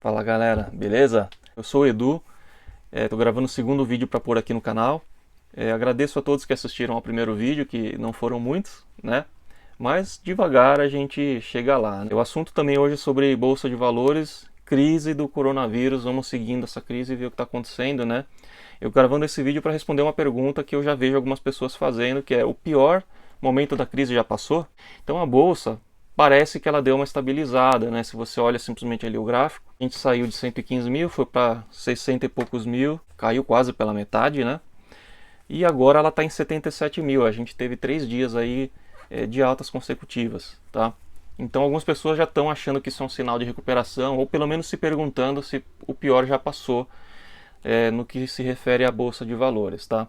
Fala galera, beleza? Eu sou o Edu, tô gravando o segundo vídeo para pôr aqui no canal. Agradeço a todos que assistiram ao primeiro vídeo, que não foram muitos, né? Mas devagar a gente chega lá, né? O assunto também hoje é sobre Bolsa de Valores, crise do coronavírus. Vamos seguindo essa crise e ver o que está acontecendo, né? Eu gravando esse vídeo para responder uma pergunta que eu já vejo algumas pessoas fazendo, que é: o pior momento da crise já passou? Então a Bolsa parece que ela deu uma estabilizada, né? Se você olha simplesmente ali o gráfico, a gente saiu de 115 mil, foi para 60 e poucos mil, caiu quase pela metade, né? E agora ela está em 77 mil. A gente teve 3 dias aí de altas consecutivas, tá? Então algumas pessoas já estão achando que isso é um sinal de recuperação, ou pelo menos se perguntando se o pior já passou no que se refere à Bolsa de Valores, tá?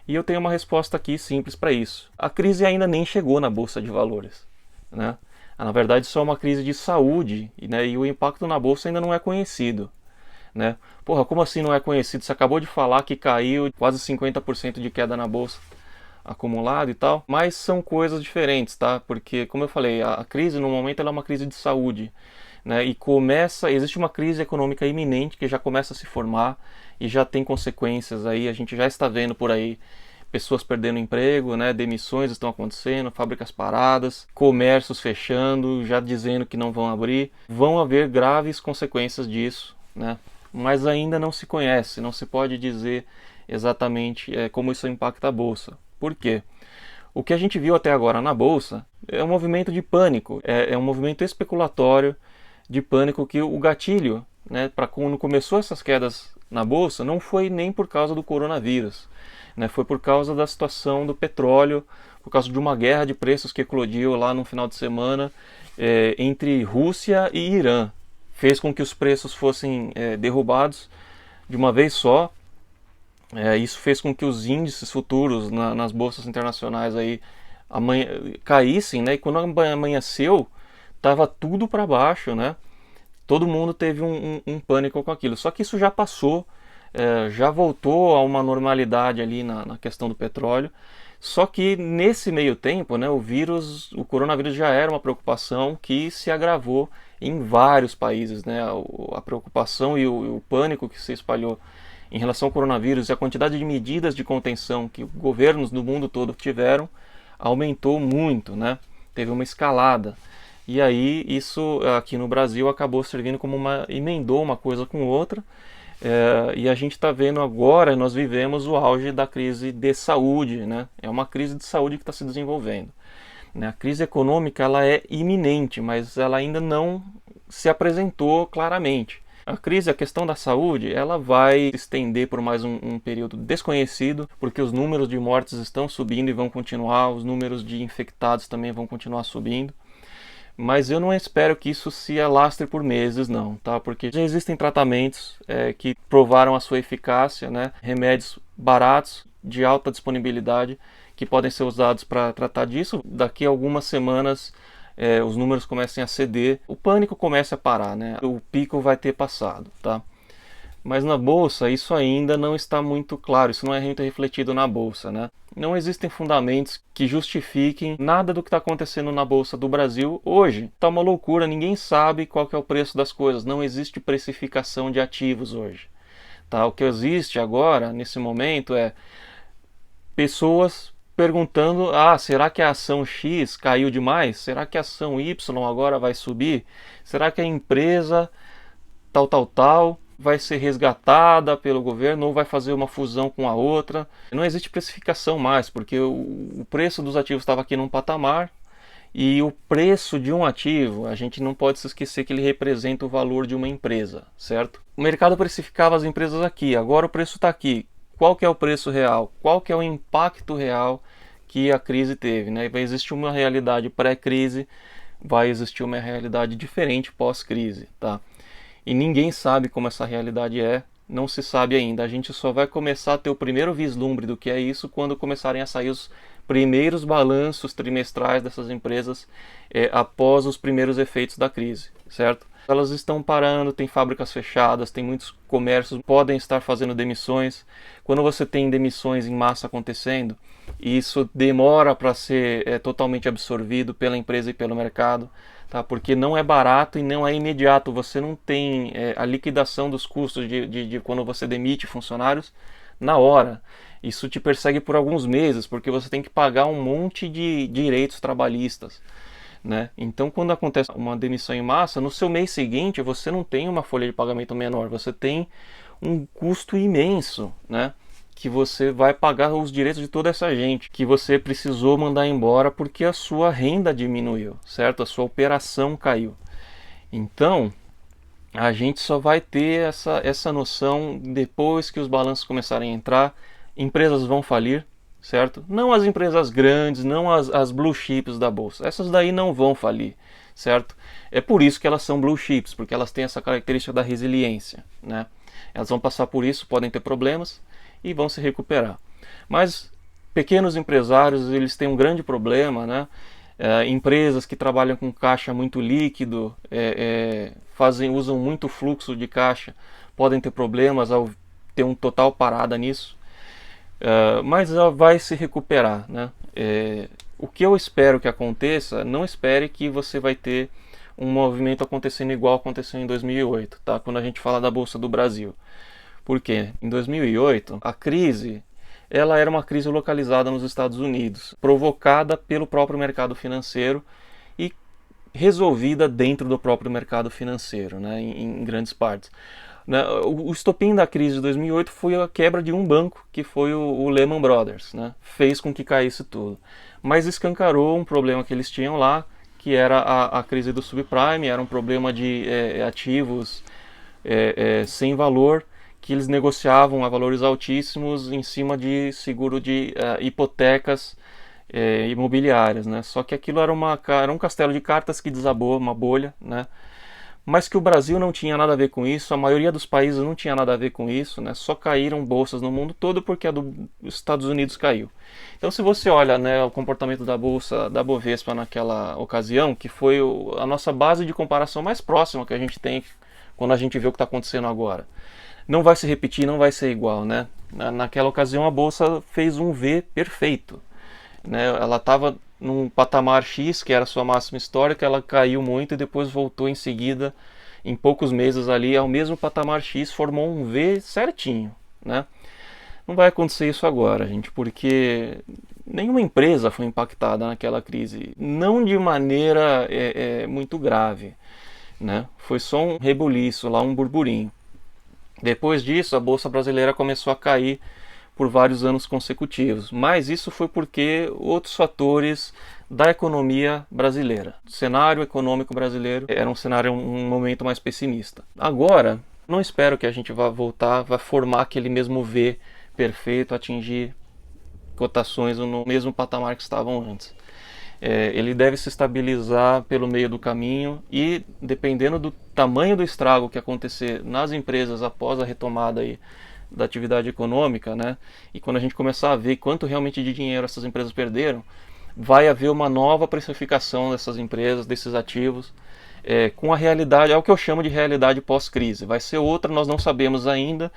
E eu tenho uma resposta aqui simples para isso. A crise ainda nem chegou na Bolsa de Valores, né? Na verdade, só é uma crise de saúde, né? E o impacto na Bolsa ainda não é conhecido, né? Porra, como assim não é conhecido? Você acabou de falar que caiu quase 50% de queda na Bolsa acumulado e tal, mas são coisas diferentes, tá? Porque, como eu falei, a crise no momento ela é uma crise de saúde, né? E existe uma crise econômica iminente que já começa a se formar e já tem consequências aí. A gente já está vendo por aí pessoas perdendo emprego, né? Demissões estão acontecendo, fábricas paradas, comércios fechando, já dizendo que não vão abrir. Vão haver graves consequências disso, né? Mas ainda não se conhece, não se pode dizer exatamente como isso impacta a Bolsa. Por quê? O que a gente viu até agora na Bolsa é um movimento de pânico, é um movimento especulatório de pânico, que o gatilho, né, para quando começou essas quedas na Bolsa, não foi nem por causa do coronavírus, né, foi por causa da situação do petróleo, por causa de uma guerra de preços que eclodiu lá no final de semana entre Rússia e Irã. Fez com que os preços fossem derrubados de uma vez só. Isso fez com que os índices futuros nas bolsas internacionais aí caíssem, né? E quando amanheceu, estava tudo para baixo, né? Todo mundo teve um pânico com aquilo. Só que isso já passou, já voltou a uma normalidade ali na questão do petróleo. Só que nesse meio tempo, né, o coronavírus já era uma preocupação que se agravou em vários países, né? A preocupação e o pânico que se espalhou em relação ao coronavírus e a quantidade de medidas de contenção que governos do mundo todo tiveram aumentou muito, né? Teve uma escalada. E aí isso aqui no Brasil acabou servindo como emendou uma coisa com outra. E a gente está vendo agora, nós vivemos o auge da crise de saúde, né? É uma crise de saúde que está se desenvolvendo, né? A crise econômica ela é iminente, mas ela ainda não se apresentou claramente. A questão da saúde, ela vai se estender por mais um período desconhecido, porque os números de mortes estão subindo e vão continuar, os números de infectados também vão continuar subindo. Mas eu não espero que isso se alastre por meses, não, tá? Porque já existem tratamentos que provaram a sua eficácia, né? Remédios baratos, de alta disponibilidade, que podem ser usados para tratar disso. Daqui a algumas semanas os números comecem a ceder, o pânico começa a parar, né? O pico vai ter passado, tá? Mas na bolsa isso ainda não está muito claro, isso não é muito refletido na bolsa, né? Não existem fundamentos que justifiquem nada do que está acontecendo na bolsa do Brasil hoje. Está uma loucura, ninguém sabe qual que é o preço das coisas, não existe precificação de ativos hoje, tá? O que existe agora, nesse momento, é pessoas perguntando: será que a ação X caiu demais? Será que a ação Y agora vai subir? Será que a empresa tal vai ser resgatada pelo governo ou vai fazer uma fusão com a outra? Não existe precificação mais, porque o preço dos ativos estava aqui num patamar, e o preço de um ativo, a gente não pode se esquecer que ele representa o valor de uma empresa, certo? O mercado precificava as empresas aqui, agora o preço está aqui. Qual que é o preço real? Qual que é o impacto real que a crise teve, né? Vai existir uma realidade pré-crise, vai existir uma realidade diferente pós-crise, tá? E ninguém sabe como essa realidade é, não se sabe ainda. A gente só vai começar a ter o primeiro vislumbre do que é isso quando começarem a sair os primeiros balanços trimestrais dessas empresas após os primeiros efeitos da crise, certo? Elas estão parando, tem fábricas fechadas, tem muitos comércios que podem estar fazendo demissões. Quando você tem demissões em massa acontecendo, isso demora para ser totalmente absorvido pela empresa e pelo mercado. tá? Porque não é barato e não é imediato, você não tem a liquidação dos custos de quando você demite funcionários na hora. Isso te persegue por alguns meses, porque você tem que pagar um monte de direitos trabalhistas, né? Então, quando acontece uma demissão em massa, no seu mês seguinte você não tem uma folha de pagamento menor, você tem um custo imenso, né? Que você vai pagar os direitos de toda essa gente que você precisou mandar embora porque a sua renda diminuiu, certo? A sua operação caiu. Então, a gente só vai ter essa noção depois que os balanços começarem a entrar. Empresas vão falir, certo? Não as empresas grandes, não as blue chips da bolsa. Essas daí não vão falir, certo? É por isso que elas são blue chips, porque elas têm essa característica da resiliência, né? Elas vão passar por isso, podem ter problemas e vão se recuperar. Mas pequenos empresários, eles têm um grande problema, né? Empresas que trabalham com caixa muito líquido, usam muito fluxo de caixa, podem ter problemas ao ter um total parada nisso. Mas ela vai se recuperar, né? O que eu espero que aconteça, não espere que você vai ter um movimento acontecendo igual aconteceu em 2008, tá? Quando a gente fala da Bolsa do Brasil. Por quê? Em 2008, a crise ela era uma crise localizada nos Estados Unidos, provocada pelo próprio mercado financeiro e resolvida dentro do próprio mercado financeiro, né? Em grandes partes. O estopim da crise de 2008 foi a quebra de um banco, que foi o Lehman Brothers, né? Fez com que caísse tudo. Mas escancarou um problema que eles tinham lá, que era a crise do subprime, era um problema de ativos sem valor, que eles negociavam a valores altíssimos em cima de seguro de hipotecas imobiliárias, né? Só que aquilo era um castelo de cartas que desabou, uma bolha, né? Mas que o Brasil não tinha nada a ver com isso, a maioria dos países não tinha nada a ver com isso, né? Só caíram bolsas no mundo todo porque a dos Estados Unidos caiu. Então, se você olha, né, o comportamento da bolsa da Bovespa naquela ocasião, que foi a nossa base de comparação mais próxima que a gente tem quando a gente vê o que está acontecendo agora, não vai se repetir, não vai ser igual, né? Naquela ocasião a bolsa fez um V perfeito, né? Ela estava num patamar X, que era a sua máxima histórica, ela caiu muito e depois voltou em seguida, em poucos meses ali, ao mesmo patamar X, formou um V certinho, né? Não vai acontecer isso agora, gente, porque nenhuma empresa foi impactada naquela crise, não de maneira muito grave, né? Foi só um rebuliço lá, um burburinho. Depois disso, a Bolsa Brasileira começou a cair por vários anos consecutivos, mas isso foi porque outros fatores da economia brasileira. O cenário econômico brasileiro era um momento mais pessimista. Agora, não espero que a gente vá formar aquele mesmo V perfeito, atingir cotações no mesmo patamar que estavam antes. Ele deve se estabilizar pelo meio do caminho e, dependendo do tamanho do estrago que acontecer nas empresas após a retomada aí da atividade econômica, né? E quando a gente começar a ver quanto realmente de dinheiro essas empresas perderam, vai haver uma nova precificação dessas empresas, desses ativos, com a realidade, é o que eu chamo de realidade pós-crise. Vai ser outra, nós não sabemos ainda,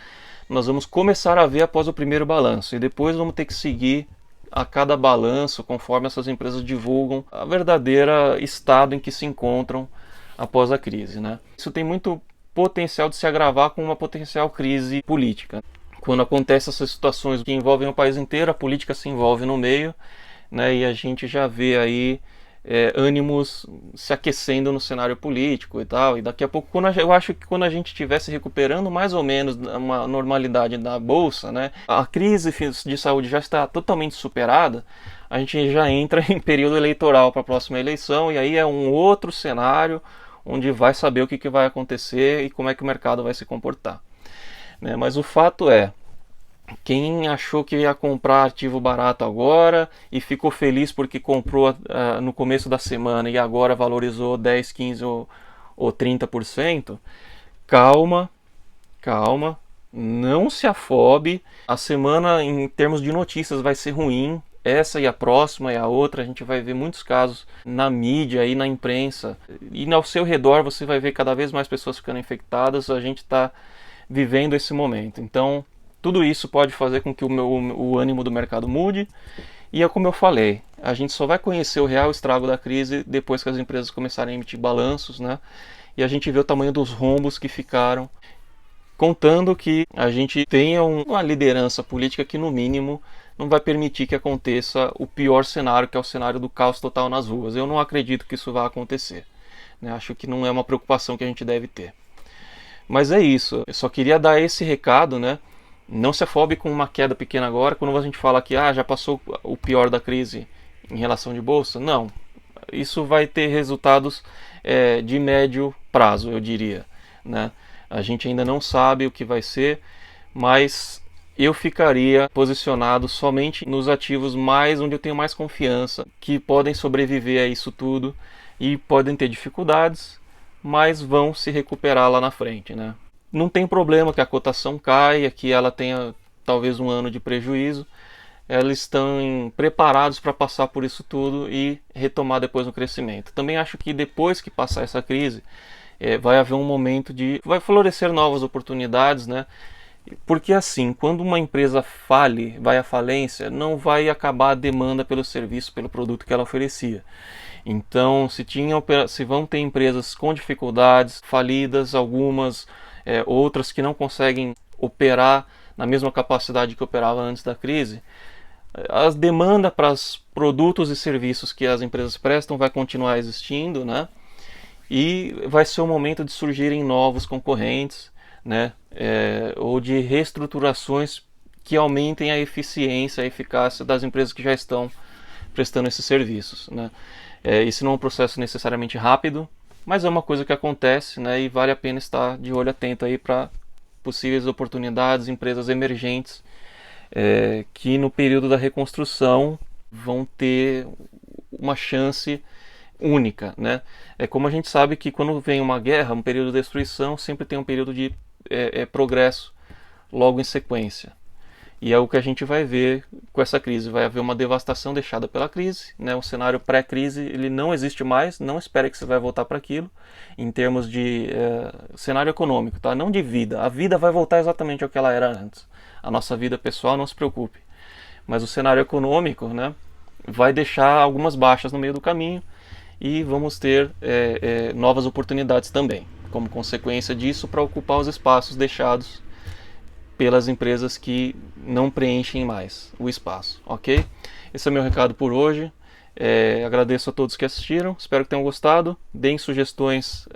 nós vamos começar a ver após o primeiro balanço e depois vamos ter que seguir a cada balanço, conforme essas empresas divulgam a verdadeira estado em que se encontram após a crise, né? Isso tem muito potencial de se agravar com uma potencial crise política. Quando acontecem essas situações que envolvem o país inteiro, a política se envolve no meio, né? E a gente já vê aí ânimos se aquecendo no cenário político e tal, e daqui a pouco, eu acho que quando a gente estiver se recuperando mais ou menos uma normalidade da bolsa, né, a crise de saúde já está totalmente superada, a gente já entra em período eleitoral para a próxima eleição, e aí é um outro cenário onde vai saber o que vai acontecer e como é que o mercado vai se comportar, né? Mas o fato é, quem achou que ia comprar ativo barato agora e ficou feliz porque comprou no começo da semana e agora valorizou 10, 15 ou 30%, calma, não se afobe. A semana em termos de notícias vai ser ruim, essa e a próxima e a outra, a gente vai ver muitos casos na mídia e na imprensa, e ao seu redor você vai ver cada vez mais pessoas ficando infectadas. A gente está vivendo esse momento, então tudo isso pode fazer com que o ânimo do mercado mude, e é como eu falei, A gente só vai conhecer o real estrago da crise depois que as empresas começarem a emitir balanços, né? E a gente vê o tamanho dos rombos que ficaram, contando que a gente tenha uma liderança política que, no mínimo, não vai permitir que aconteça o pior cenário, que é o cenário do caos total nas ruas. Eu não acredito que isso vá acontecer, né? Acho que não é uma preocupação que a gente deve ter. Mas é isso, eu só queria dar esse recado, né? Não se afobe com uma queda pequena agora, quando a gente fala que já passou o pior da crise em relação de bolsa. Não, isso vai ter resultados de médio prazo, eu diria, né? A gente ainda não sabe o que vai ser, mas eu ficaria posicionado somente nos ativos onde eu tenho mais confiança, que podem sobreviver a isso tudo e podem ter dificuldades, mas vão se recuperar lá na frente, né? Não tem problema que a cotação caia, que ela tenha talvez um ano de prejuízo. Eles estão preparados para passar por isso tudo e retomar depois no crescimento. Também acho que depois que passar essa crise, vai haver um momento vai florescer novas oportunidades, né? Porque assim, quando uma empresa vai à falência, não vai acabar a demanda pelo serviço, pelo produto que ela oferecia. Então, se vão ter empresas com dificuldades, falidas, algumas, outras que não conseguem operar na mesma capacidade que operava antes da crise, a demanda para os produtos e serviços que as empresas prestam vai continuar existindo, né? E vai ser o momento de surgirem novos concorrentes, né? Ou de reestruturações que aumentem a eficiência, a eficácia das empresas que já estão prestando esses serviços, né? Isso não é um processo necessariamente rápido, mas é uma coisa que acontece, né? E vale a pena estar de olho atento aí para possíveis oportunidades, empresas emergentes, que no período da reconstrução vão ter uma chance única, né? Como a gente sabe que quando vem uma guerra, um período de destruição, sempre tem um período de progresso logo em sequência. E é o que a gente vai ver com essa crise. Vai haver uma devastação deixada pela crise, né? Um cenário pré-crise, ele não existe mais, não espere que você vai voltar para aquilo, em termos de cenário econômico, tá? Não de vida. A vida vai voltar exatamente ao que ela era antes. A nossa vida pessoal, não se preocupe. Mas o cenário econômico, né, vai deixar algumas baixas no meio do caminho e vamos ter novas oportunidades também, como consequência disso, para ocupar os espaços deixados pelas empresas que não preenchem mais o espaço, ok? Esse é o meu recado por hoje. Agradeço a todos que assistiram, espero que tenham gostado. Deem sugestões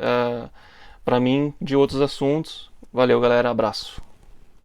para mim de outros assuntos. Valeu, galera, abraço.